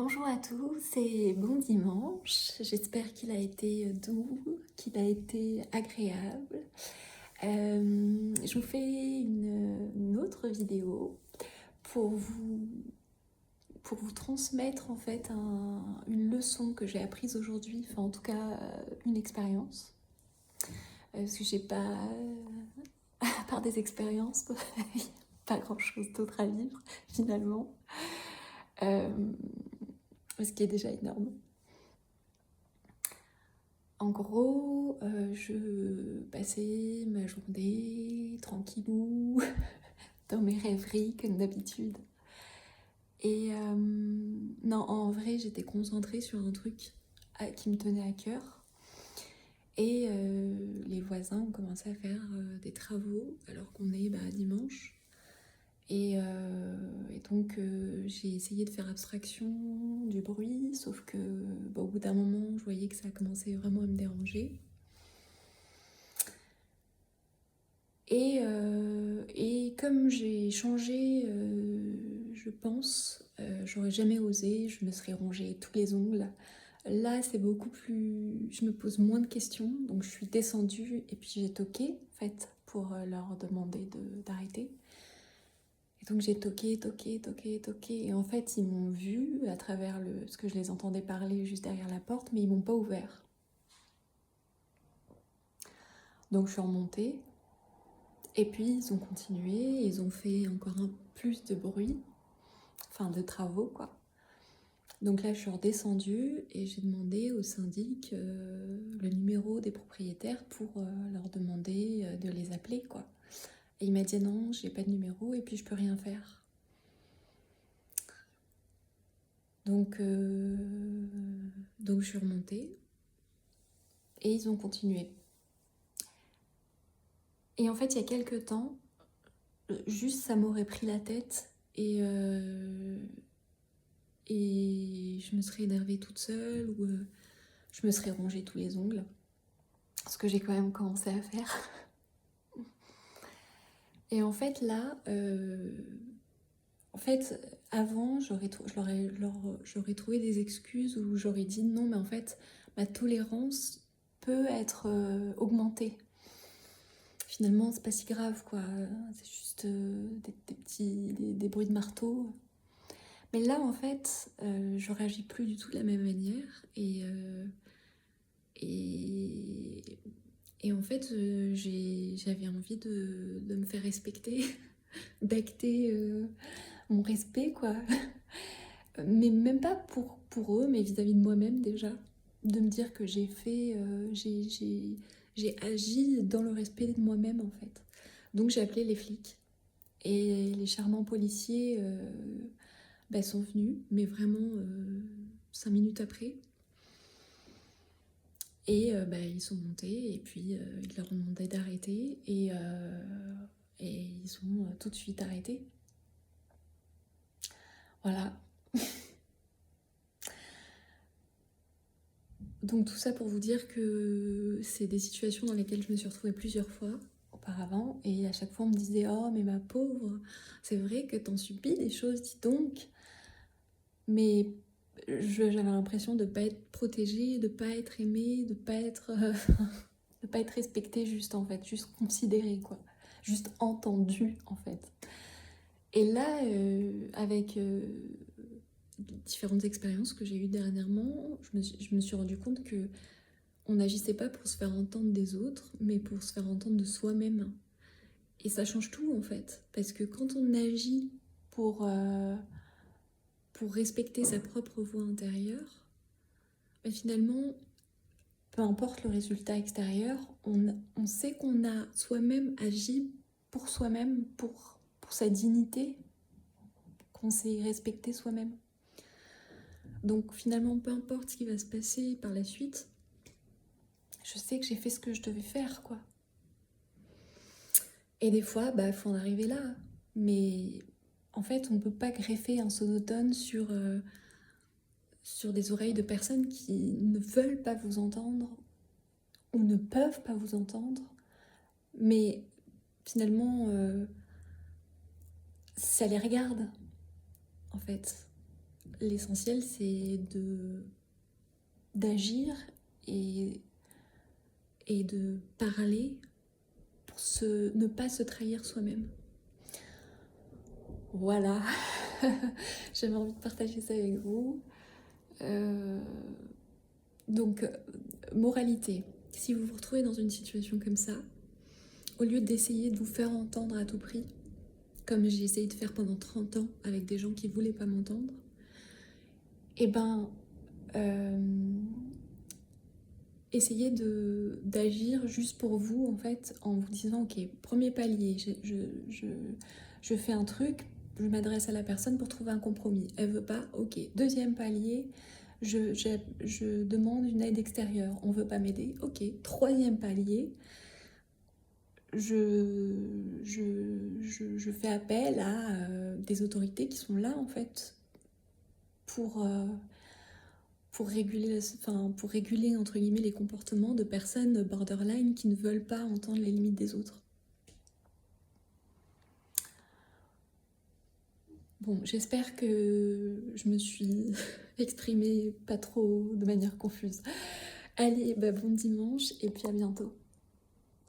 Bonjour à tous et bon dimanche. J'espère qu'il a été doux, qu'il a été agréable. Je vous fais une autre vidéo pour vous transmettre en fait une leçon que j'ai apprise aujourd'hui, enfin en tout cas une expérience. Parce que j'ai pas, à part des expériences, pas grand chose d'autre à vivre finalement. Ce qui est déjà énorme. En gros, je passais ma journée tranquillou dans mes rêveries comme d'habitude. Et non, en vrai, j'étais concentrée sur un truc qui me tenait à cœur. Et les voisins ont commencé à faire des travaux alors qu'on est dimanche. Et donc j'ai essayé de faire abstraction du bruit, sauf que au bout d'un moment, je voyais que ça commençait vraiment à me déranger. Et comme j'ai changé, je pense, j'aurais jamais osé, je me serais rongé tous les ongles. Là, c'est beaucoup plus... Je me pose moins de questions, donc je suis descendue et puis j'ai toqué, en fait, pour leur demander d'arrêter. Et donc j'ai toqué, et en fait, ils m'ont vu à travers ce que je les entendais parler juste derrière la porte, mais ils m'ont pas ouvert. Donc je suis remontée. Et puis ils ont continué, ils ont fait encore plus de bruit, enfin de travaux quoi. Donc là je suis redescendue et j'ai demandé au syndic le numéro des propriétaires pour leur demander de les appeler quoi. Et il m'a dit non, j'ai pas de numéro et puis je peux rien faire. Donc je suis remontée et ils ont continué. Et en fait il y a quelques temps, juste ça m'aurait pris la tête et je me serais énervée toute seule ou je me serais rongé tous les ongles, ce que j'ai quand même commencé à faire. Et en fait là, avant j'aurais trouvé des excuses où j'aurais dit non mais en fait ma tolérance peut être augmentée. Finalement c'est pas si grave quoi, c'est juste des bruits de marteau. Mais là en fait je réagis plus du tout de la même manière et en fait, j'avais envie de me faire respecter, d'acter mon respect, quoi. Mais même pas pour eux, mais vis-à-vis de moi-même déjà. De me dire que j'ai agi dans le respect de moi-même, en fait. Donc j'ai appelé les flics. Et les charmants policiers sont venus, mais vraiment 5 minutes après. Et ils sont montés et puis ils leur ont demandé d'arrêter et ils ont tout de suite arrêté. Voilà. Donc tout ça pour vous dire que c'est des situations dans lesquelles je me suis retrouvée plusieurs fois auparavant et à chaque fois on me disait « Oh mais ma pauvre, c'est vrai que t'en subis des choses, dis donc !» Mais j'avais l'impression de ne pas être protégée, de ne pas être aimée, de ne pas être, de pas être respectée juste en fait, juste considérée quoi, juste entendue en fait. Et là, avec différentes expériences que j'ai eues dernièrement, je me suis rendu compte que on n'agissait pas pour se faire entendre des autres, mais pour se faire entendre de soi-même. Et ça change tout en fait, parce que quand on agit pour respecter sa propre voix intérieure, finalement, peu importe le résultat extérieur, on sait qu'on a soi-même agi pour soi-même, pour sa dignité, qu'on s'est respecté soi-même. Donc finalement, peu importe ce qui va se passer par la suite, je sais que j'ai fait ce que je devais faire, quoi. Et des fois, faut en arriver là. Mais en fait, on ne peut pas greffer un sonotone sur des oreilles de personnes qui ne veulent pas vous entendre ou ne peuvent pas vous entendre. Mais finalement, ça les regarde, en fait. l'essentiel c'est d'agir et de parler pour ne pas se trahir soi-même. Voilà, j'avais envie de partager ça avec vous. Donc, moralité, si vous vous retrouvez dans une situation comme ça, au lieu d'essayer de vous faire entendre à tout prix, comme j'ai essayé de faire pendant 30 ans avec des gens qui ne voulaient pas m'entendre, eh ben, essayez d'agir juste pour vous, en fait, en vous disant, ok, premier palier, je fais un truc, je m'adresse à la personne pour trouver un compromis. Elle veut pas, ok. Deuxième palier, je demande une aide extérieure. On veut pas m'aider, ok. Troisième palier, je fais appel à des autorités qui sont là, en fait, pour réguler, pour réguler, entre guillemets, les comportements de personnes borderline qui ne veulent pas entendre les limites des autres. Bon, j'espère que je me suis exprimée pas trop de manière confuse. Allez, bon dimanche et puis à bientôt.